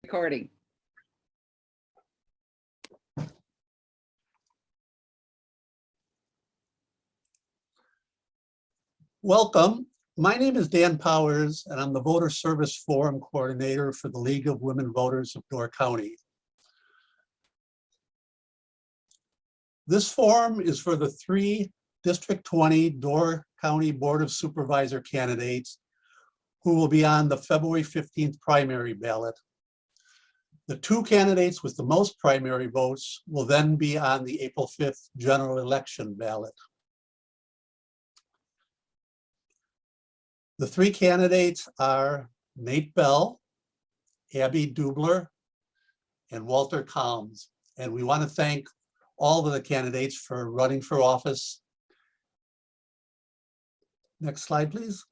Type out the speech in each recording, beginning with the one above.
Recording. Welcome. My name is Dan Powers, and I'm the Voter Service Forum Coordinator for the League of Women Voters of Door County. This forum is for the 3 District 20 Door County Board of Supervisor candidates who will be on the February 15th primary ballot. The 2 candidates with the most primary votes will then be on the April 5th general election ballot. The 3 candidates are Nate Bell, Abby Dubler, and Walter Calms. And we want to thank all of the candidates for running for office. Next slide, please.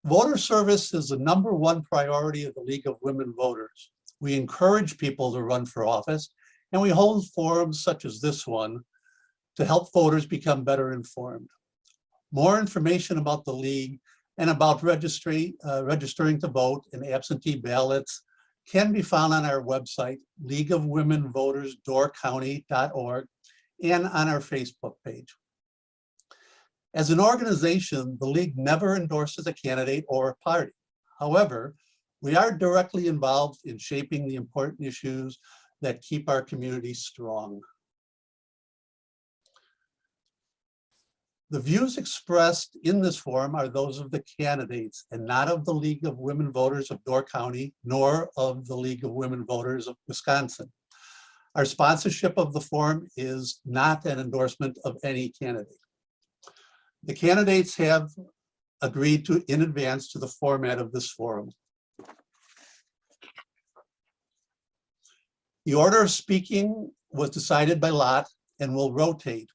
Voter service is the #1 priority of the League of Women Voters. We encourage people to run for office, and we hold forums such as this one to help voters become better informed. More information about the League and about registering to vote and absentee ballots can be found on our website, leagueofwomenvotersdoorcounty.org, and on our Facebook page. As an organization, the League never endorses a candidate or a party. However, we are directly involved in shaping the important issues that keep our community strong. The views expressed in this forum are those of the candidates and not of the League of Women Voters of Door County, nor of the League of Women Voters of Wisconsin. Our sponsorship of the forum is not an endorsement of any candidate. The candidates have agreed to in advance to the format of this forum. The order of speaking was decided by lot and will rotate,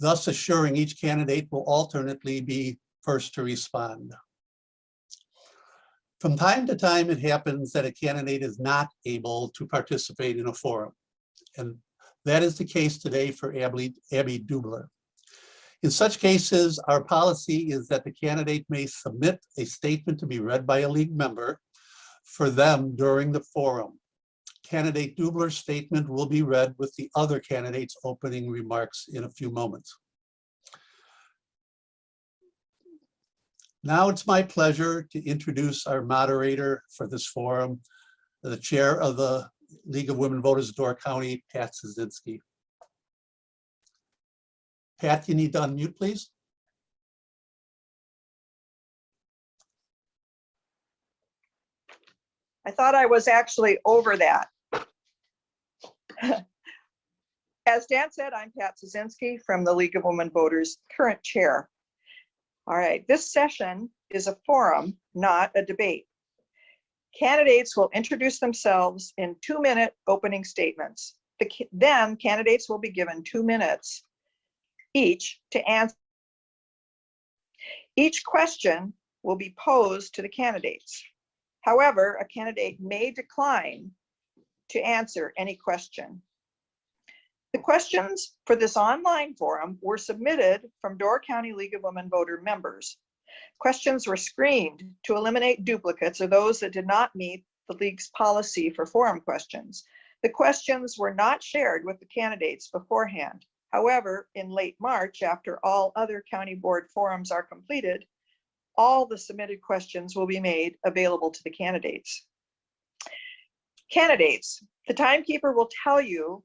thus assuring each candidate will alternately be first to respond. From time to time, it happens that a candidate is not able to participate in a forum, and that is the case today for Abby Dubler. In such cases, our policy is that the candidate may submit a statement to be read by a League member for them during the forum. Candidate Dubler's statement will be read with the other candidates' opening remarks in a few moments. Now it's my pleasure to introduce our moderator for this forum, the chair of the League of Women Voters of Door County, Pat Szynski. Pat, you need to unmute, please. I thought I was actually over that. As Dan said, I'm Pat Szynski from the League of Women Voters, current chair. All right, this session is a forum, not a debate. Candidates will introduce themselves in 2-minute opening statements. Then candidates will be given 2 minutes each to answer. Each question will be posed to the candidates. However, a candidate may decline to answer any question. The questions for this online forum were submitted from Door County League of Women Voter members. Questions were screened to eliminate duplicates or those that did not meet the League's policy for forum questions. The questions were not shared with the candidates beforehand. However, in late March, after all other county board forums are completed, all the submitted questions will be made available to the candidates. Candidates, the timekeeper will tell you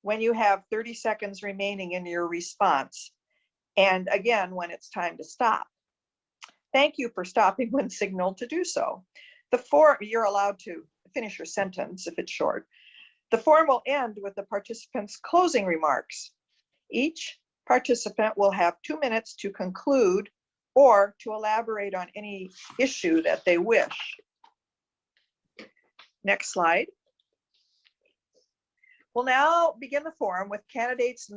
when you have 30 seconds remaining in your response, and again, when it's time to stop. Thank you for stopping when signaled to do so. You're allowed to finish your sentence if it's short. The forum will end with the participants' closing remarks. Each participant will have 2 minutes to conclude or to elaborate on any issue that they wish. Next slide. We'll now begin the forum with candidates.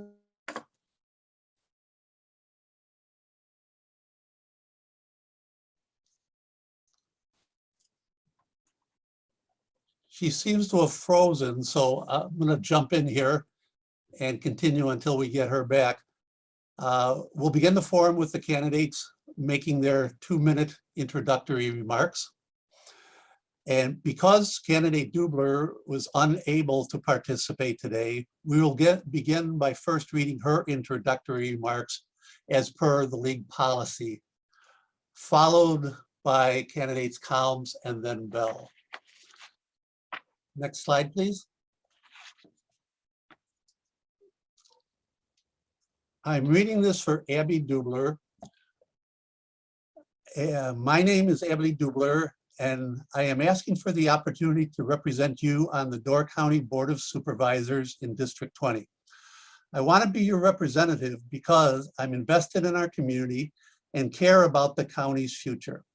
She seems to have frozen, so I'm going to jump in here and continue until we get her back. We'll begin the forum with the candidates making their 2-minute introductory remarks. And because candidate Dubler was unable to participate today, we will begin by first reading her introductory remarks as per the league policy, followed by candidates Calms and then Bell. Next slide, please. I'm reading this for Abby Dubler. My name is Abby Dubler, and I am asking for the opportunity to represent you on the Door County Board of Supervisors in District 20. I want to be your representative because I'm invested in our community and care about the county's future.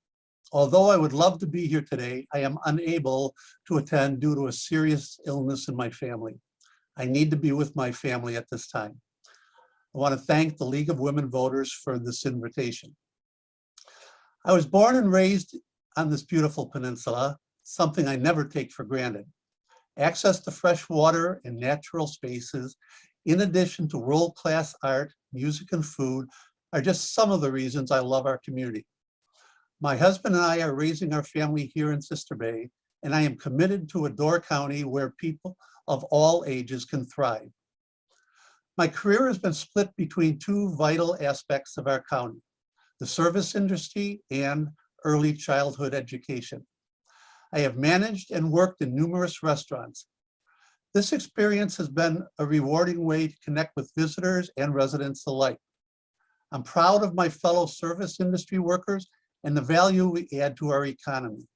Although I would love to be here today, I am unable to attend due to a serious illness in my family. I need to be with my family at this time. I want to thank the League of Women Voters for this invitation. I was born and raised on this beautiful peninsula, something I never take for granted. Access to fresh water and natural spaces, in addition to world-class art, music, and food, are just some of the reasons I love our community. My husband and I are raising our family here in Sister Bay, and I am committed to a Door County where people of all ages can thrive. My career has been split between two vital aspects of our county, the service industry and early childhood education. I have managed and worked in numerous restaurants. This experience has been a rewarding way to connect with visitors and residents alike. I'm proud of my fellow service industry workers and the value we add to our economy.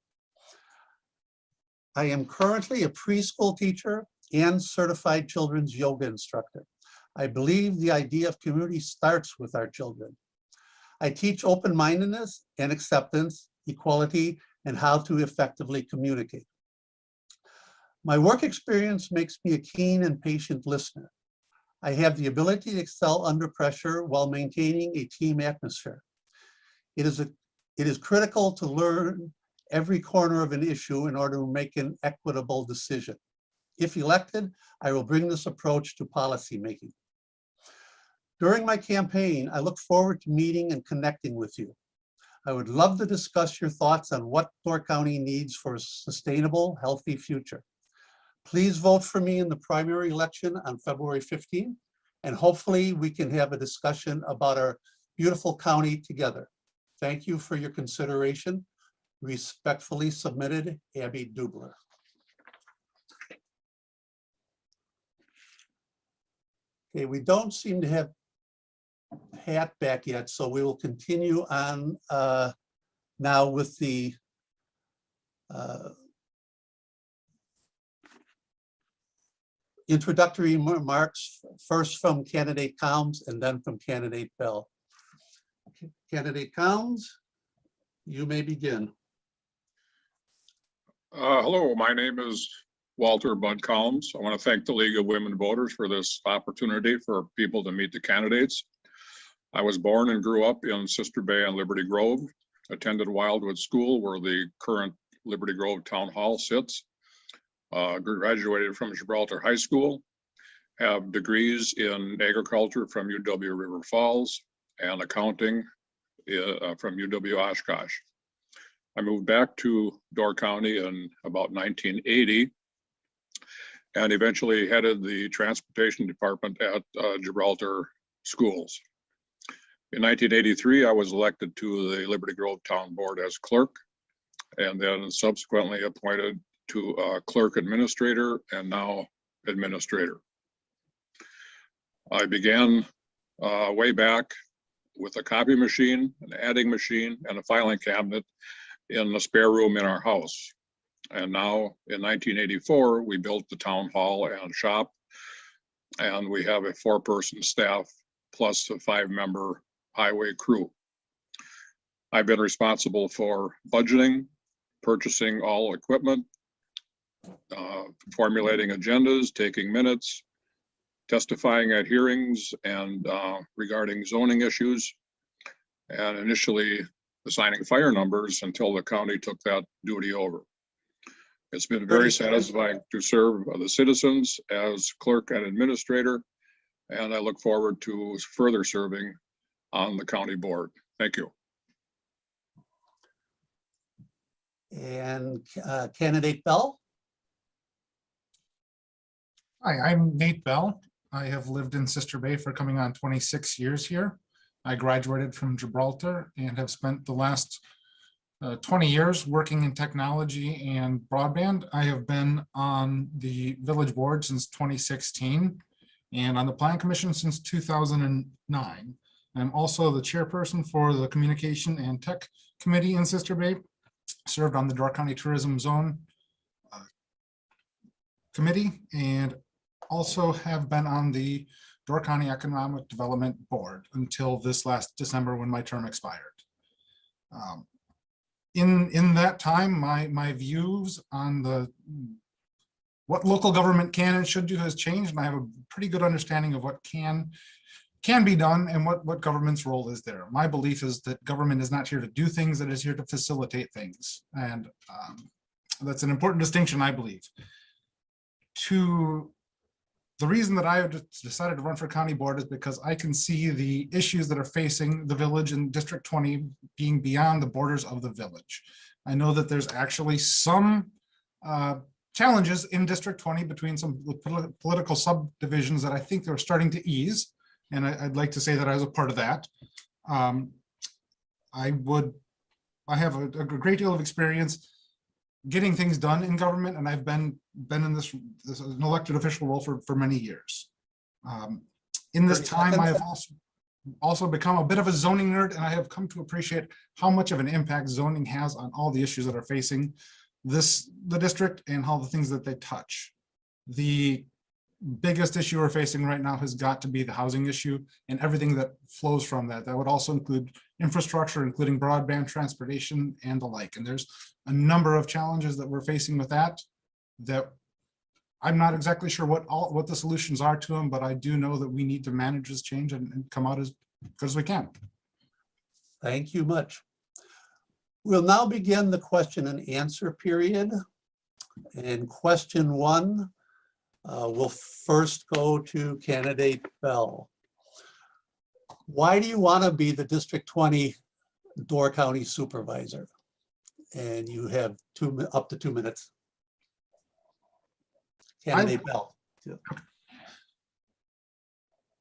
I am currently a preschool teacher and certified children's yoga instructor. I believe the idea of community starts with our children. I teach open-mindedness and acceptance, equality, and how to effectively communicate. My work experience makes me a keen and patient listener. I have the ability to excel under pressure while maintaining a team atmosphere. It is critical to learn every corner of an issue in order to make an equitable decision. If elected, I will bring this approach to policymaking. During my campaign, I look forward to meeting and connecting with you. I would love to discuss your thoughts on what Door County needs for a sustainable, healthy future. Please vote for me in the primary election on February 15th, and hopefully we can have a discussion about our beautiful county together. Thank you for your consideration. Respectfully submitted, Abby Dubler. Okay, we don't seem to have Pat back yet, so we will continue on now with the introductory remarks, first from candidate Calms and then from candidate Bell. Candidate Calms, you may begin. Hello, my name is Walter Bud Calms. I want to thank the League of Women Voters for this opportunity for people to meet the candidates. I was born and grew up in Sister Bay and Liberty Grove, attended Wildwood School where the current Liberty Grove Town Hall sits, graduated from Gibraltar High School, have degrees in agriculture from UW River Falls and accounting from UW Oshkosh. I moved back to Door County in about 1980 and eventually headed the transportation department at Gibraltar Schools. In 1983, I was elected to the Liberty Grove Town Board as clerk and then subsequently appointed to clerk administrator and now administrator. I began way back with a copy machine, an adding machine, and a filing cabinet in the spare room in our house. And now in 1984, we built the town hall and shop, and we have a 4-person staff plus a 5-member highway crew. I've been responsible for budgeting, purchasing all equipment, formulating agendas, taking minutes, testifying at hearings and regarding zoning issues, and initially assigning fire numbers until the county took that duty over. It's been very satisfying to serve the citizens as clerk and administrator, and I look forward to further serving on the county board. Thank you. And candidate Bell? Hi, I'm Nate Bell. I have lived in Sister Bay for coming on 26 years here. I graduated from Gibraltar and have spent the last 20 years working in technology and broadband. I have been on the village board since 2016 and on the plan commission since 2009. I'm also the chairperson for the communication and tech committee in Sister Bay, served on the Door County Tourism Zone committee, and also have been on the Door County Economic Development Board until this last December when my term expired. In that time, my views on what local government can and should do has changed, and I have a pretty good understanding of what can be done and what government's role is there. My belief is that government is not here to do things, it is here to facilitate things. And that's an important distinction, I believe. The reason that I decided to run for county board is because I can see the issues that are facing the village in District 20 being beyond the borders of the village. I know that there's actually some challenges in District 20 between some political subdivisions that I think they're starting to ease. And I'd like to say that I was a part of that. I have a great deal of experience getting things done in government, and I've been in this an elected official role for many years. In this time, I have also become a bit of a zoning nerd, and I have come to appreciate how much of an impact zoning has on all the issues that are facing the district and all the things that they touch. The biggest issue we're facing right now has got to be the housing issue and everything that flows from that. That would also include infrastructure, including broadband, transportation, and the like. And there's a number of challenges that we're facing with that I'm not exactly sure what the solutions are to them, but I do know that we need to manage this change and come out as good as we can. Thank you much. We'll now begin the question and answer period. And question one will first go to candidate Bell. Why do you want to be the District 20 Door County Supervisor? And you have up to 2 minutes. Candidate Bell.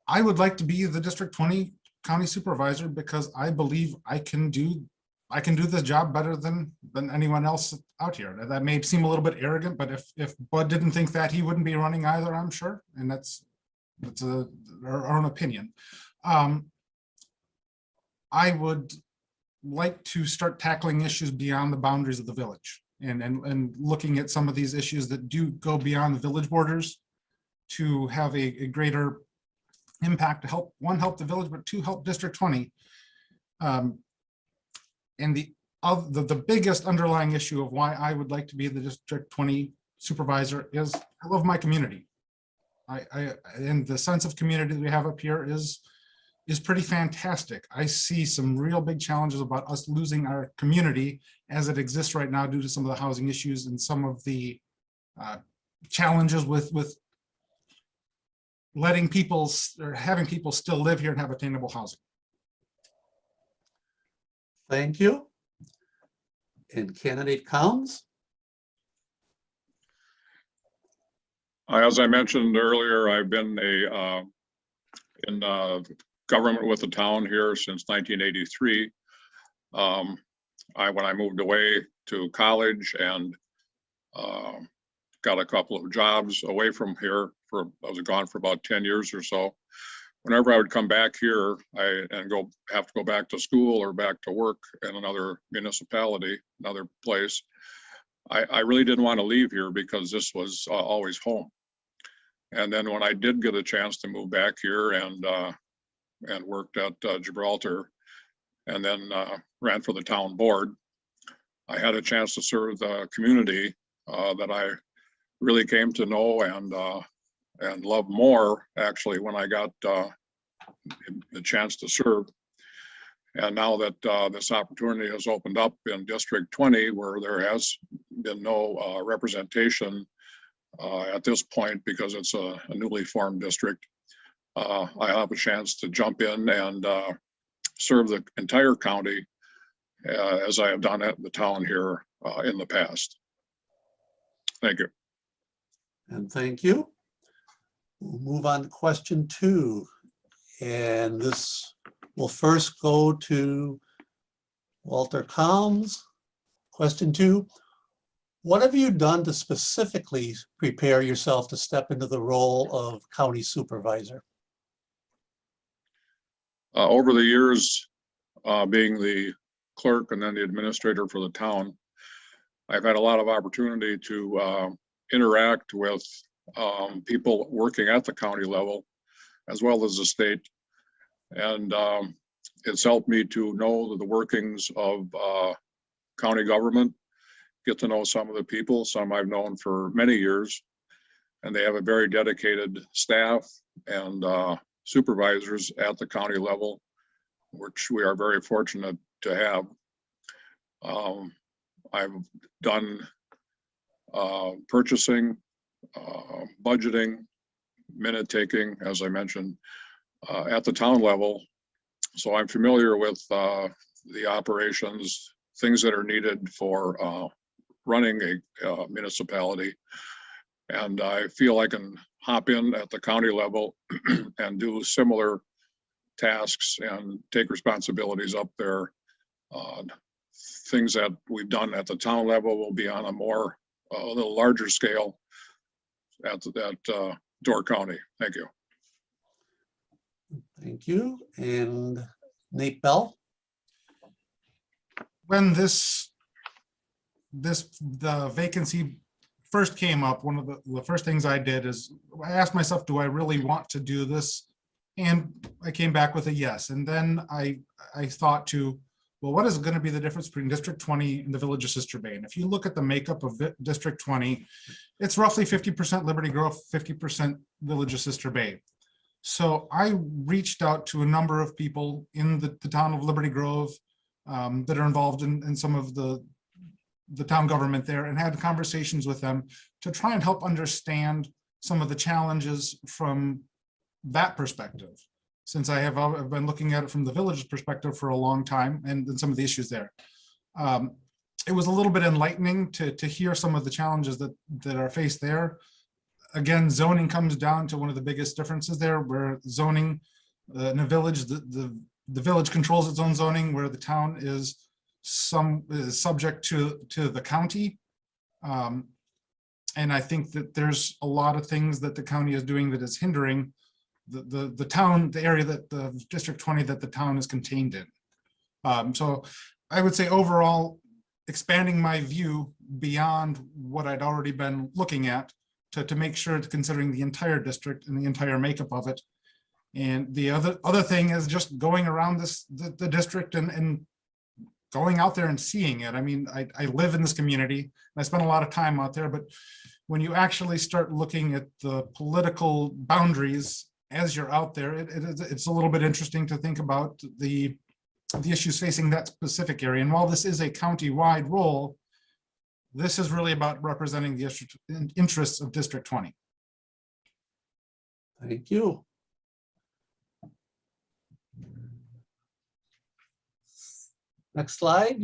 I would like to be the District 20 County Supervisor because I believe I can do this job better than anyone else out here. That may seem a little bit arrogant, but if Bud didn't think that, he wouldn't be running either, I'm sure. And that's our own opinion. I would like to start tackling issues beyond the boundaries of the village and looking at some of these issues that do go beyond the village borders to have a greater impact to help the village, but to help District 20. And the biggest underlying issue of why I would like to be the District 20 Supervisor is I love my community. And the sense of community that we have up here is pretty fantastic. I see some real big challenges about us losing our community as it exists right now due to some of the housing issues and some of the challenges with letting people or having people still live here and have attainable housing. Thank you. And candidate Combs. As I mentioned earlier, I've been in government with the town here since 1983. When I moved away to college and got a couple of jobs away from here I was gone for about 10 years or so. Whenever I would come back here have to go back to school or back to work in another municipality, another place, I really didn't want to leave here because this was always home. And then when I did get a chance to move back here and worked at Gibraltar and then ran for the town board, I had a chance to serve the community that I really came to know and love more actually when I got the chance to serve. And now that this opportunity has opened up in District 20, where there has been no representation at this point because it's a newly formed district, I have a chance to jump in and serve the entire county as I have done at the town here in the past. Thank you. And thank you. We'll move on to question 2. And this will first go to Walter Combs. Question 2, what have you done to specifically prepare yourself to step into the role of county supervisor? Over the years, being the clerk and then the administrator for the town, I've had a lot of opportunity to interact with people working at the county level as well as the state. And it's helped me to know the workings of county government, get to know some of the people, some I've known for many years, and they have a very dedicated staff and supervisors at the county level, which we are very fortunate to have. I've done purchasing, budgeting, minute taking, as I mentioned, at the town level. So I'm familiar with the operations, things that are needed for running a municipality. And I feel I can hop in at the county level and do similar tasks and take responsibilities up there. Things that we've done at the town level will be on a little larger scale at Door County. Thank you. Thank you. And Nate Bell? When the vacancy first came up, one of the first things I did is I asked myself, do I really want to do this? And I came back with a yes. And then I thought to, well, what is going to be the difference between District 20 and the Village of Sister Bay? And if you look at the makeup of District 20, it's roughly 50% Liberty Grove, 50% Village of Sister Bay. So I reached out to a number of people in the town of Liberty Grove that are involved in some of the town government there, and had conversations with them to try and help understand some of the challenges from that perspective, since I've been looking at it from the village's perspective for a long time, and some of the issues there. It was a little bit enlightening to hear some of the challenges that are faced there. Again, zoning comes down to one of the biggest differences there, where zoning in a village, the village controls its own zoning, where the town is subject to the county. And I think that there's a lot of things that the county is doing that is hindering the town, the area that the District 20 that the town is contained in. So I would say overall, expanding my view beyond what I'd already been looking at to make sure to considering the entire district and the entire makeup of it. And the other thing is just going around the district and going out there and seeing it. I mean, I live in this community and I spend a lot of time out there, but when you actually start looking at the political boundaries as you're out there, it's a little bit interesting to think about the issues facing that specific area. And while this is a county-wide role, this is really about representing the interests of District 20. Thank you. Next slide.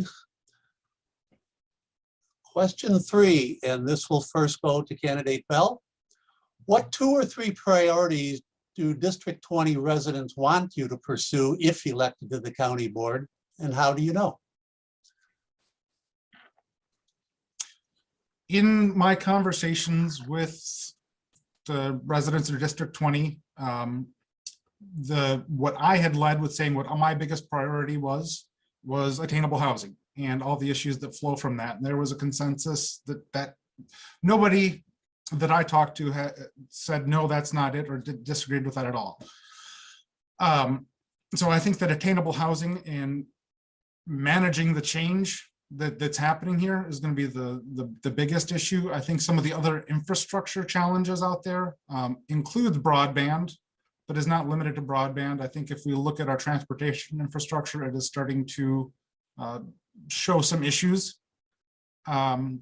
Question 3, and this will first go to candidate Bell. What 2 or 3 priorities do District 20 residents want you to pursue if elected to the county board, and how do you know? In my conversations with the residents of District 20, what I had led with saying what my biggest priority was attainable housing and all the issues that flow from that. And there was a consensus that nobody that I talked to said, no, that's not it, or disagreed with that at all. So I think that attainable housing and managing the change that's happening here is going to be the biggest issue. I think some of the other infrastructure challenges out there includes broadband, but is not limited to broadband. I think if we look at our transportation infrastructure, it is starting to show some issues. And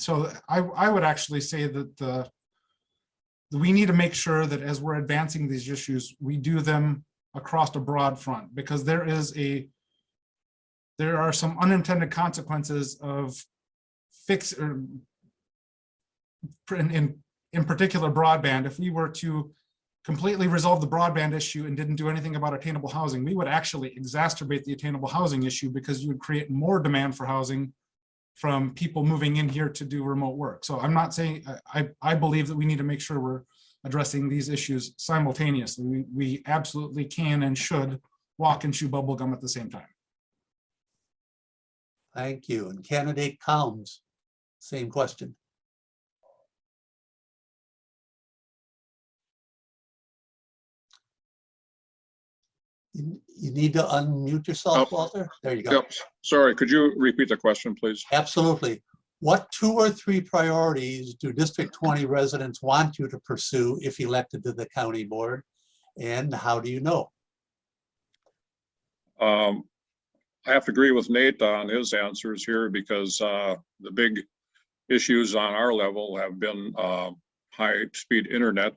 so I would actually say that we need to make sure that as we're advancing these issues, we do them across a broad front, because there is there are some unintended consequences of in particular broadband. If we were to completely resolve the broadband issue and didn't do anything about attainable housing, we would actually exacerbate the attainable housing issue, because you would create more demand for housing from people moving in here to do remote work. So I'm not saying, I believe that we need to make sure we're addressing these issues simultaneously. We absolutely can and should walk and chew bubble gum at the same time. Thank you. And candidate Combs, same question. You need to unmute yourself, Oh. Walter. There you go. Yep, sorry, could you repeat the question, please? Absolutely. What 2 or 3 priorities do District 20 residents want you to pursue if elected to the county board? And how do you know? I have to agree with Nate on his answers here, because the big issues on our level have been high-speed internet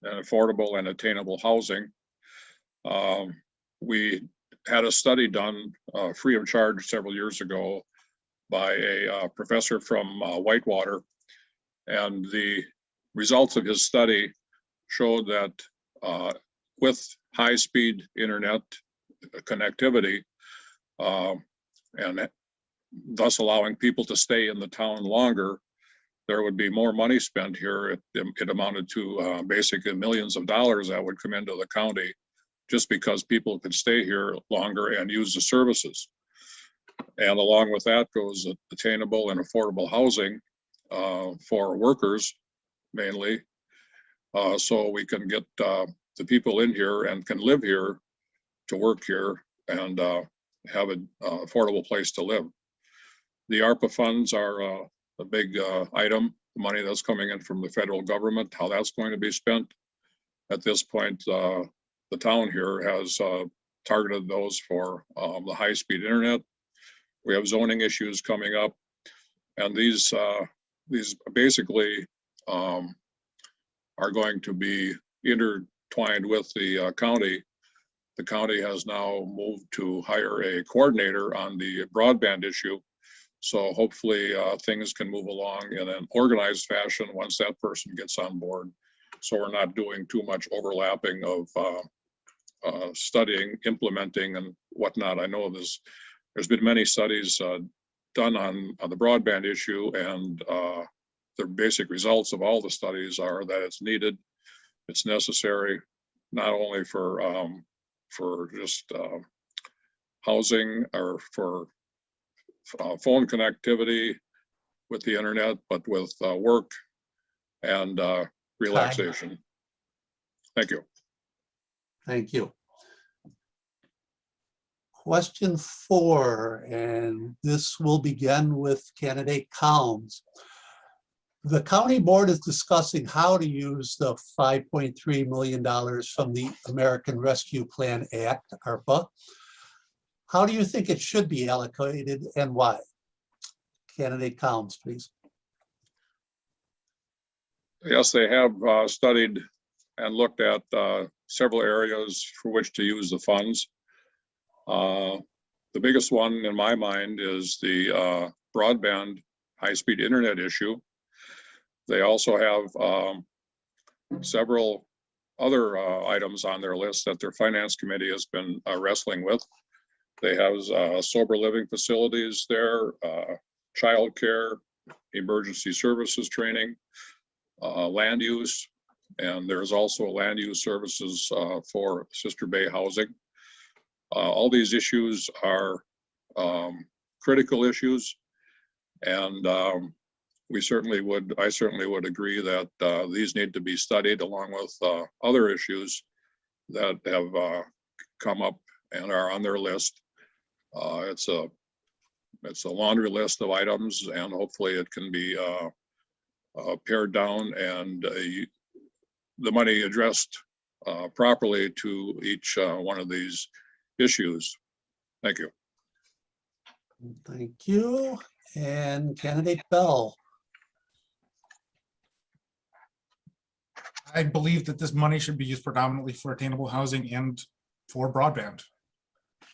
and affordable and attainable housing. We had a study done free of charge several years ago by a professor from Whitewater, and the results of his study showed that with high-speed internet connectivity, and thus allowing people to stay in the town longer, there would be more money spent here. It amounted to basically millions of dollars that would come into the county, just because people could stay here longer and use the services. And along with that goes attainable and affordable housing for workers mainly, so we can get the people in here and can live here, to work here, and have an affordable place to live. The ARPA funds are a big item, the money that's coming in from the federal government, how that's going to be spent. At this point, the town here has targeted those for the high-speed internet. We have zoning issues coming up, and these basically are going to be intertwined with the county. The county has now moved to hire a coordinator on the broadband issue. So hopefully things can move along in an organized fashion once that person gets on board. So we're not doing too much overlapping of studying, implementing, and whatnot. I know there's been many studies done on the broadband issue, and the basic results of all the studies are that it's needed, it's necessary, not only for just housing or for phone connectivity with the internet, but with work and relaxation. Thank you. Thank you. Question 4, and this will begin with candidate Combs. The county board is discussing how to use the $5.3 million from the American Rescue Plan Act, ARPA. How do you think it should be allocated and why? Candidate Combs, please. Yes, they have studied and looked at several areas for which to use the funds. The biggest one in my mind is the broadband high-speed internet issue. They also have several other items on their list that their finance committee has been wrestling with. They have sober living facilities there, childcare, emergency services training, land use, and there's also land use services for Sister Bay housing. All these issues are critical issues, and I certainly would agree that these need to be studied along with other issues that have come up and are on their list. It's a laundry list of items, and hopefully it can be pared down and the money addressed properly to each one of these issues. Thank you. Thank you. And candidate Bell. I believe that this money should be used predominantly for attainable housing and for broadband.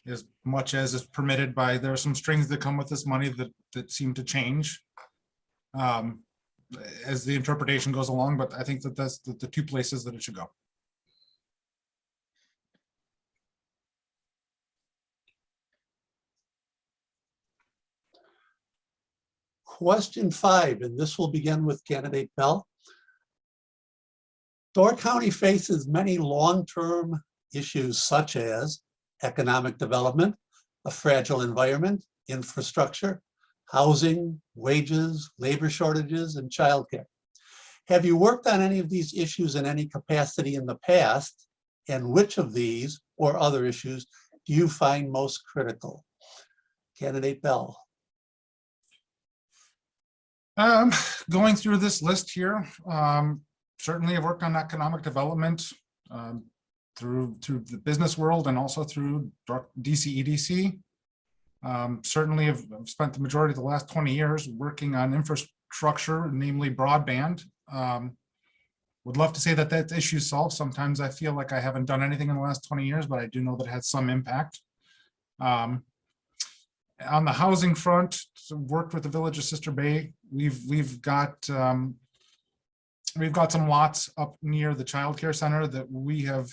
as much as is permitted by, there are some strings that come with this money that seem to change as the interpretation goes along, but I think that that's the two places that it should go. Question 5, and this will begin with candidate Bell. Door County faces many long-term issues such as economic development, a fragile environment, infrastructure, housing, wages, labor shortages, and childcare. Have you worked on any of these issues in any capacity in the past? And which of these or other issues do you find most critical? Candidate Bell. Going through this list here, certainly I've worked on economic development through the business world and also through DCEDC. Certainly I've spent the majority of the last 20 years working on infrastructure, namely broadband. Would love to say that that issue is solved. Sometimes I feel like I haven't done anything in the last 20 years, but I do know that it had some impact. On the housing front, so worked with the Village of Sister Bay. We've got some lots up near the child care center that we have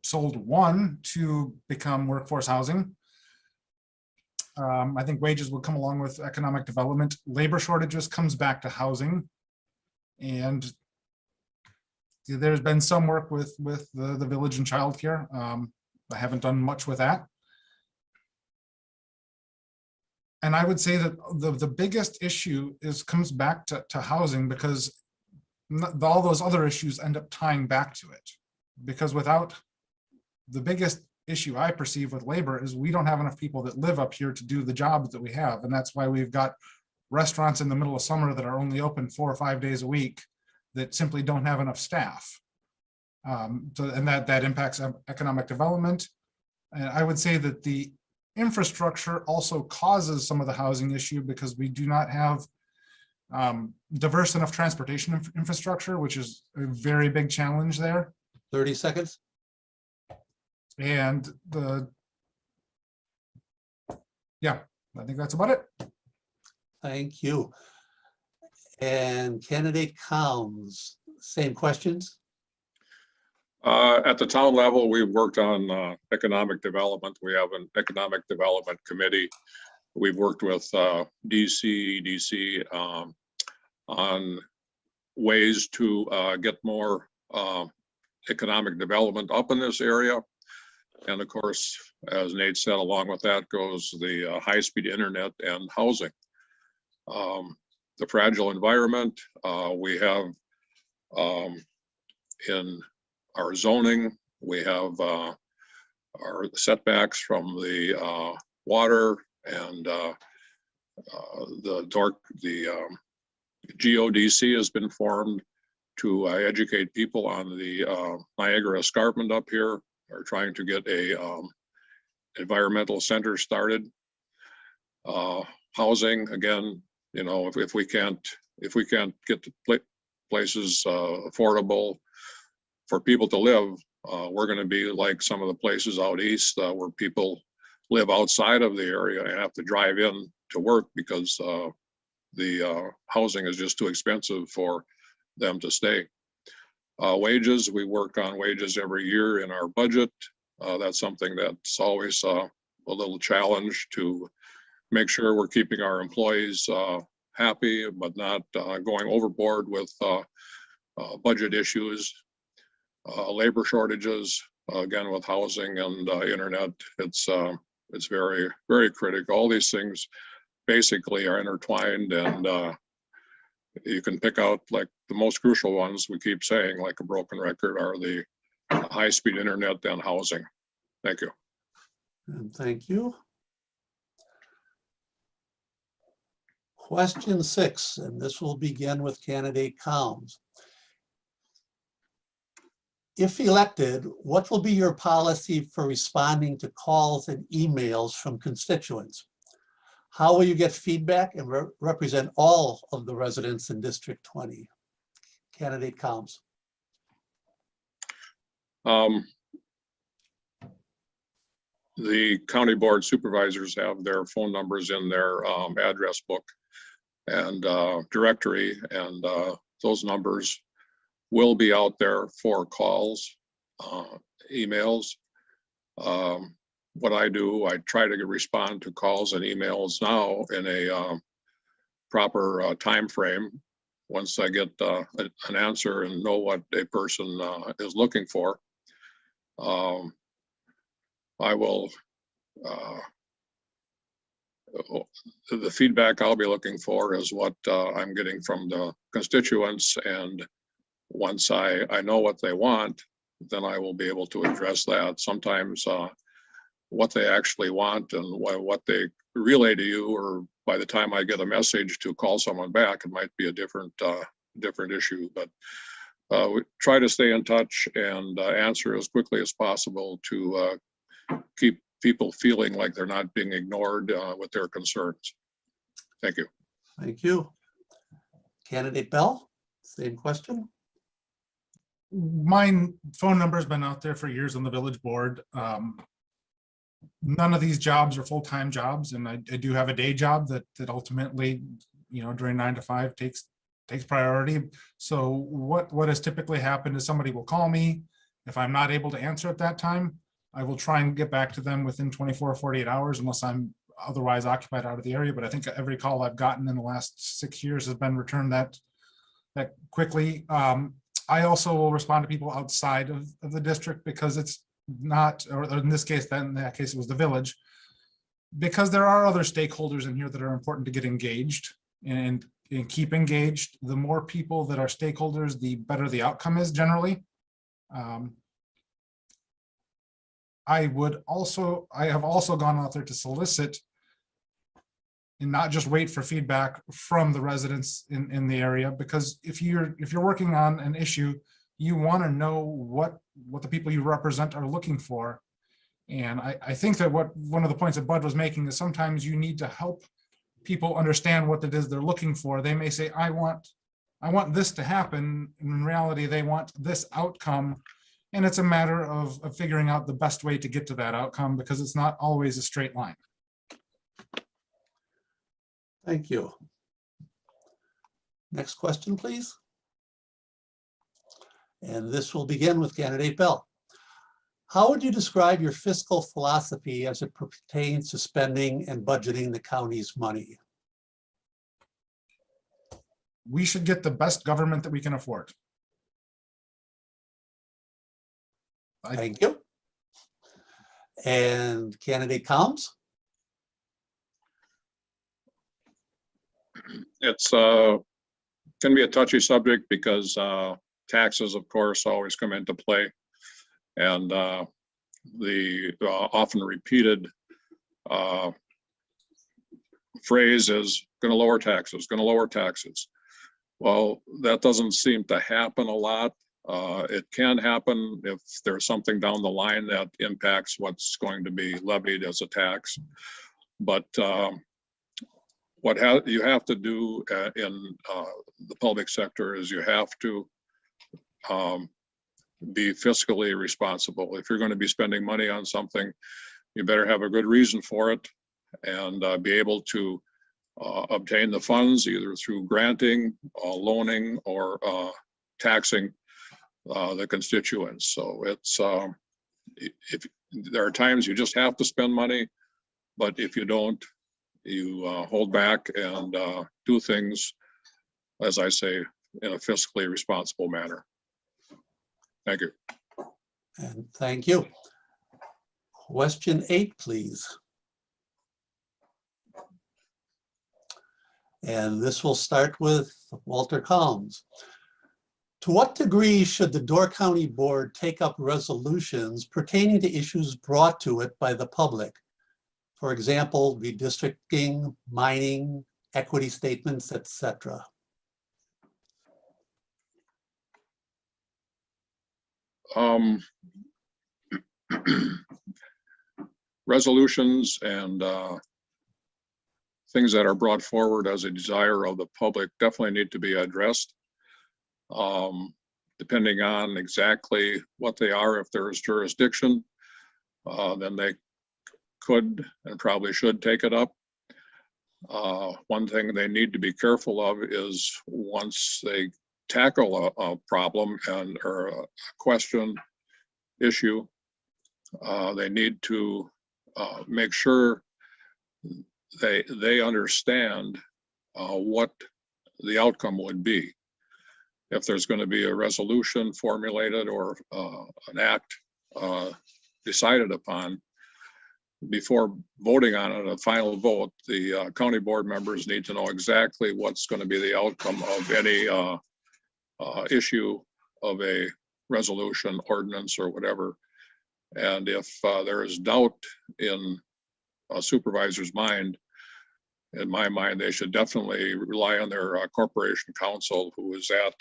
sold one to become workforce housing. I think wages will come along with economic development. Labor shortages comes back to housing. And there's been some work with the village and childcare. I haven't done much with that. And I would say that the biggest issue comes back to housing, because all those other issues end up tying back to it. Because without the biggest issue I perceive with labor is we don't have enough people that live up here to do the jobs that we have. And that's why we've got restaurants in the middle of summer that are only open 4 or 5 days a week that simply don't have enough staff. And that impacts economic development. And I would say that the infrastructure also causes some of the housing issue, because we do not have diverse enough transportation infrastructure, which is a very big challenge there. 30 seconds. And yeah, I think that's about it. Thank you. And candidate Combs, same questions? At the town level, we've worked on economic development. We have an economic development committee. We've worked with DCEDC on ways to get more economic development up in this area. And of course, as Nate said, along with that goes the high-speed internet and housing. The fragile environment, we have in our zoning, we have our setbacks from the water, and the GODC has been formed to educate people on the Niagara Escarpment up here. We're trying to get a environmental center started. Housing, again, you know, if we can't get the places affordable for people to live, we're going to be like some of the places out east where people live outside of the area and have to drive in to work because the housing is just too expensive for them to stay. Wages, we work on wages every year in our budget. That's something that's always a little challenge to make sure we're keeping our employees happy, but not going overboard with budget issues. Labor shortages, again, with housing and internet, it's very, very critical. All these things basically are intertwined, and you can pick out like the most crucial ones, we keep saying like a broken record, are the high-speed internet and housing. Thank you. And thank you. Question 6, and this will begin with candidate Combs. If elected, what will be your policy for responding to calls and emails from constituents? How will you get feedback and represent all of the residents in District 20? Candidate Combs. the county board supervisors have their phone numbers in their address book and directory, and those numbers will be out there for calls, emails. What I do, I try to respond to calls and emails now in a proper time frame. Once I get an answer and know what a person is looking for, I will, the feedback I'll be looking for is what I'm getting from the constituents. And once I know what they want, then I will be able to address that. Sometimes what they actually want and what they relay to you, or by the time I get a message to call someone back, it might be a different issue. But we try to stay in touch and answer as quickly as possible to keep people feeling like they're not being ignored with their concerns. Thank you. Thank you. Candidate Bell, same question. My phone number has been out there for years on the village board. None of these jobs are full-time jobs, and I do have a day job that ultimately, during 9 to 5 takes priority. So what has typically happened is somebody will call me. If I'm not able to answer at that time, I will try and get back to them within 24 or 48 hours unless I'm otherwise occupied out of the area. But I think every call I've gotten in the last 6 years has been returned that quickly. I also will respond to people outside of the district because it's not, or in this case, then in that case, it was the village, because there are other stakeholders in here that are important to get engaged and keep engaged. The more people that are stakeholders, the better the outcome is generally. I have also gone out there to solicit and not just wait for feedback from the residents in the area, because if you're working on an issue, you want to know what the people you represent are looking for. And I think that one of the points that Bud was making is sometimes you need to help people understand what it is they're looking for. They may say, I want this to happen. And in reality, they want this outcome. And it's a matter of figuring out the best way to get to that outcome, because it's not always a straight line. Thank you. Next question, please. And this will begin with candidate Bell. How would you describe your fiscal philosophy as it pertains to spending and budgeting the county's money? We should get the best government that we can afford. Thank you. And candidate Combs? It's can be a touchy subject because taxes, of course, always come into play, and the often repeated phrase is going to lower taxes, going to lower taxes. Well, that doesn't seem to happen a lot. It can happen if there's something down the line that impacts what's going to be levied as a tax. But what you have to do in the public sector is you have to be fiscally responsible. If you're going to be spending money on something, you better have a good reason for it and be able to obtain the funds either through granting, loaning, or taxing the constituents. So it's if there are times you just have to spend money, but if you don't, you hold back and do things, as I say, in a fiscally responsible manner. Thank you. And thank you. Question 8, please. And this will start with Walter Combs. To what degree should the Door County Board take up resolutions pertaining to issues brought to it by the public? For example, redistricting, mining, equity statements, etc. Resolutions and things that are brought forward as a desire of the public definitely need to be addressed. Depending on exactly what they are, if there is jurisdiction, then they could and probably should take it up. One thing they need to be careful of is once they tackle a problem or a question, issue, they need to make sure they understand what the outcome would be. If there's going to be a resolution formulated or an act decided upon, before voting on it, a final vote, the county board members need to know exactly what's going to be the outcome of any issue of a resolution, ordinance, or whatever. And if there is doubt in a supervisor's mind, in my mind, they should definitely rely on their corporation counsel who is at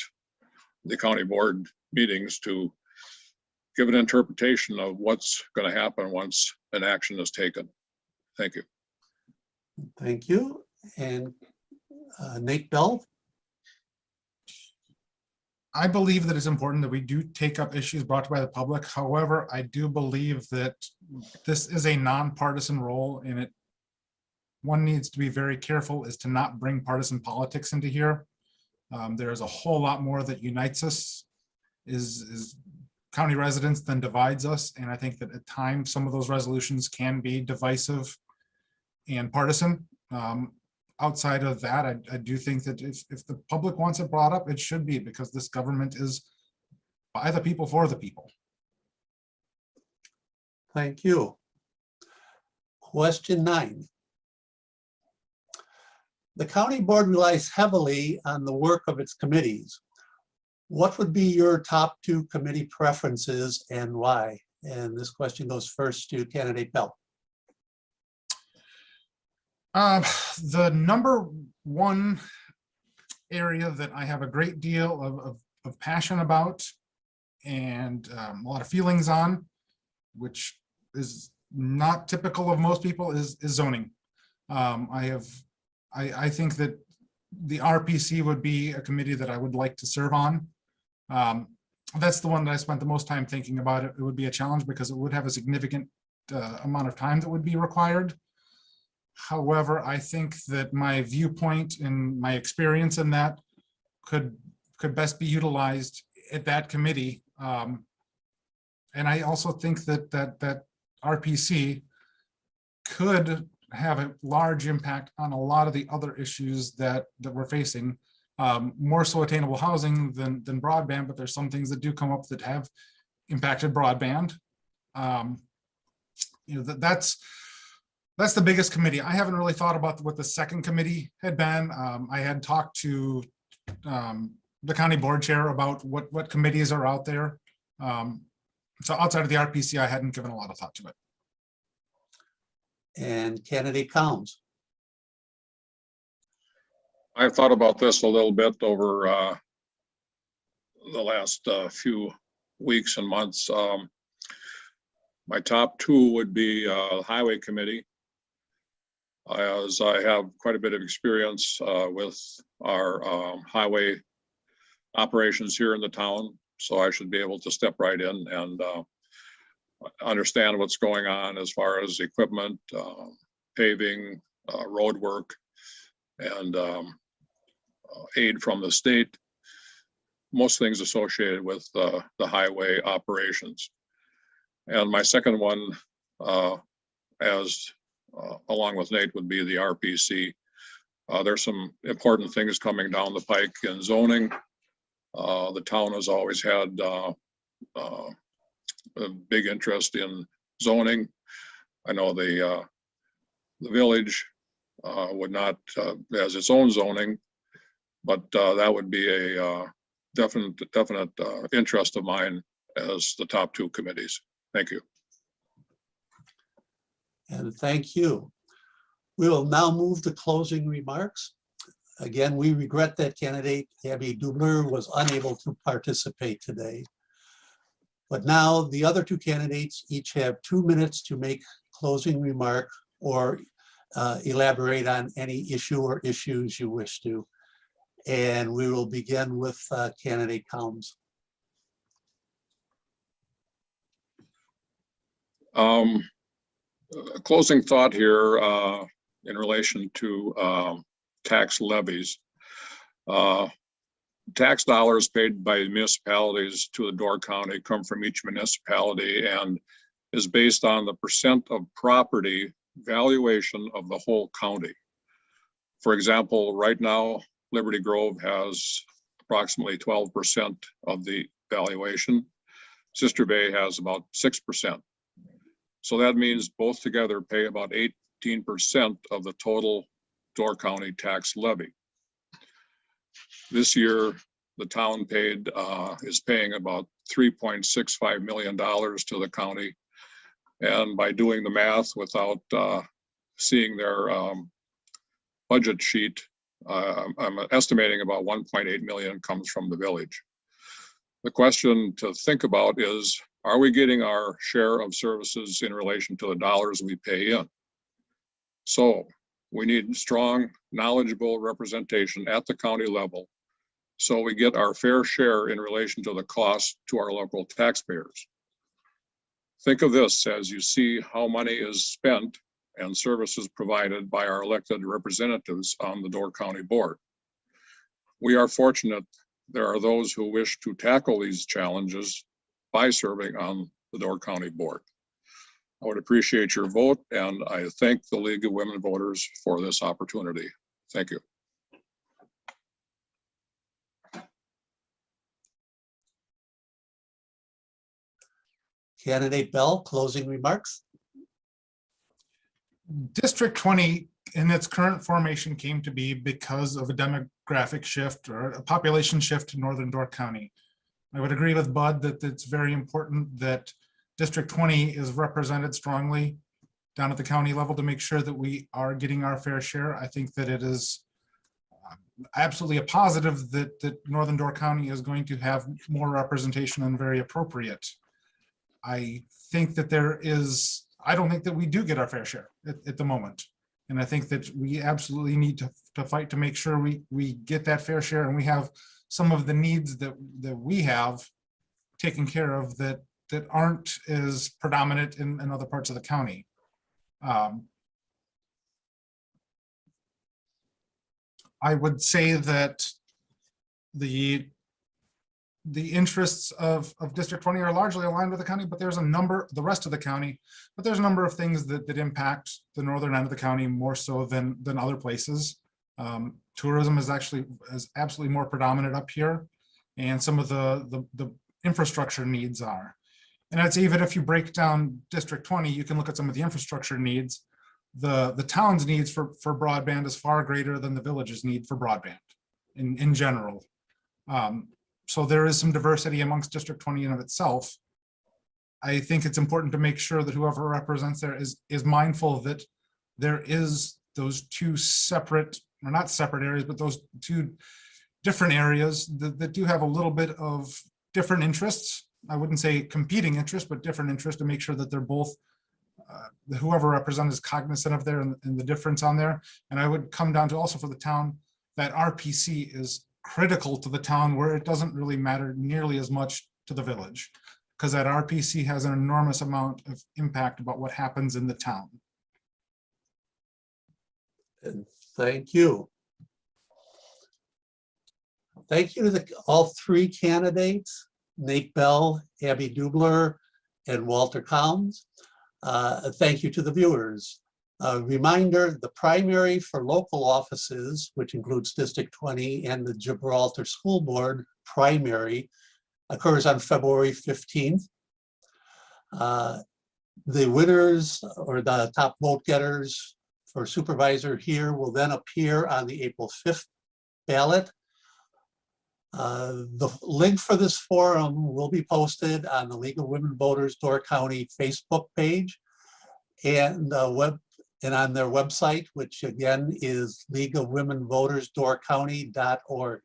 the county board meetings to give an interpretation of what's going to happen once an action is taken. Thank you. Thank you. And Nate Bell? I believe that it's important that we do take up issues brought by the public. However, I do believe that this is a nonpartisan role, and one needs to be very careful is to not bring partisan politics into here. There's a whole lot more that unites us is county residents than divides us. And I think that at times some of those resolutions can be divisive and partisan. Outside of that, I do think that if the public wants it brought up, it should be, because this government is by the people for the people. Thank you. Question 9. The county board relies heavily on the work of its committees. What would be your top 2 committee preferences and why? And this question goes first to candidate Bell. The number one area that I have a great deal of passion about and a lot of feelings on, which is not typical of most people, is zoning. I think that the RPC would be a committee that I would like to serve on. That's the one that I spent the most time thinking about. It would be a challenge because it would have a significant amount of time that would be required. However, I think that my viewpoint and my experience in that could best be utilized at that committee. And I also think that RPC could have a large impact on a lot of the other issues that we're facing. More so attainable housing than broadband, but there's some things that do come up that have impacted broadband. That's the biggest committee. I haven't really thought about what the second committee had been. I had talked to the county board chair about what committees are out there. So outside of the RPC, I hadn't given a lot of thought to it. And candidate Collins. I've thought about this a little bit over the last few weeks and months. My top 2 would be Highway Committee, as I have quite a bit of experience with our highway operations here in the town. So I should be able to step right in and understand what's going on as far as equipment, paving, road work, and aid from the state, most things associated with the highway operations. And my second one, along with Nate, would be the RPC. There's some important things coming down the pike in zoning. The town has always had a big interest in zoning. I know the village would not has its own zoning, but that would be a definite interest of mine as the top 2 committees. Thank you. And thank you. We will now move to closing remarks. Again, we regret that candidate Abby Dubler was unable to participate today. But now the other 2 candidates each have 2 minutes to make closing remark or elaborate on any issue or issues you wish to. And we will begin with candidate Collins. Closing thought here in relation to tax levies. Tax dollars paid by municipalities to the Door County come from each municipality and is based on the percent of property valuation of the whole county. For example, right now, Liberty Grove has approximately 12% of the valuation. Sister Bay has about 6%. So that means both together pay about 18% of the total Door County tax levy. This year, the town is paying about $3.65 million to the county. And by doing the math without seeing their budget sheet, I'm estimating about 1.8 million comes from the village. The question to think about is, are we getting our share of services in relation to the dollars we pay in? So we need strong, knowledgeable representation at the county level so we get our fair share in relation to the cost to our local taxpayers. Think of this as you see how money is spent and services provided by our elected representatives on the Door County Board. We are fortunate there are those who wish to tackle these challenges by serving on the Door County Board. I would appreciate your vote, and I thank the League of Women Voters for this opportunity. Thank you. Candidate Bell, closing remarks. District 20 in its current formation came to be because of a demographic shift or a population shift to Northern Door County. I would agree with Bud that it's very important that District 20 is represented strongly down at the county level to make sure that we are getting our fair share. I think that it is absolutely a positive that Northern Door County is going to have more representation and very appropriate. I think that I don't think that we do get our fair share at the moment. And I think that we absolutely need to fight to make sure we get that fair share and we have some of the needs that we have taken care of that aren't as predominant in other parts of the county. I would say that the interests of District 20 are largely aligned with the county, but there's the rest of the county, but there's a number of things that impact the northern end of the county more so than other places. Tourism is absolutely more predominant up here, and some of the infrastructure needs are. And I'd say even if you break down District 20, you can look at some of the infrastructure needs. The town's needs for broadband is far greater than the village's need for broadband in general. So there is some diversity amongst District 20 in of itself. I think it's important to make sure that whoever represents there is mindful that there is those two separate, or not separate areas, but those two different areas that do have a little bit of different interests. I wouldn't say competing interests, but different interests, to make sure that they're both, whoever represents is cognizant of there and the difference on there. And I would come down to also for the town that RPC is critical to the town, where it doesn't really matter nearly as much to the village, because that RPC has an enormous amount of impact about what happens in the town. And thank you. Thank you to all three candidates, Nate Bell, Abby Dubler, and Walter Collins. Thank you to the viewers. Reminder, the primary for local offices, which includes District 20 and the Gibraltar School Board primary, occurs on February 15th. The winners or the top vote getters for supervisor here will then appear on the April 5th ballot. The link for this forum will be posted on the League of Women Voters Door County Facebook page and on their website, which again is leagueofwomenvotersdoorcounty.org.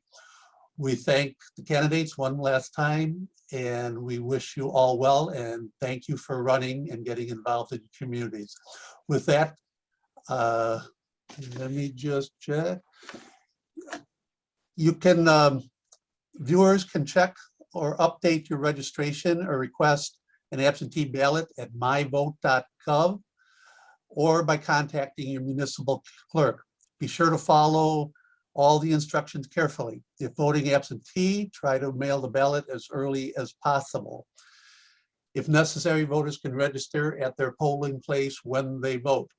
We thank the candidates one last time, and we wish you all well, and thank you for running and getting involved in communities. With that, let me just check. You can, viewers can check or update your registration or request an absentee ballot at myvote.gov. or by contacting your municipal clerk. Be sure to follow all the instructions carefully. If voting absentee, try to mail the ballot as early as possible. If necessary, voters can register at their polling place when they vote.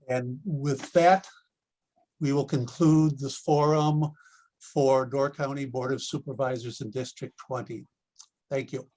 And with that, we will conclude this forum for Door County Board of Supervisors in District 20. Thank you.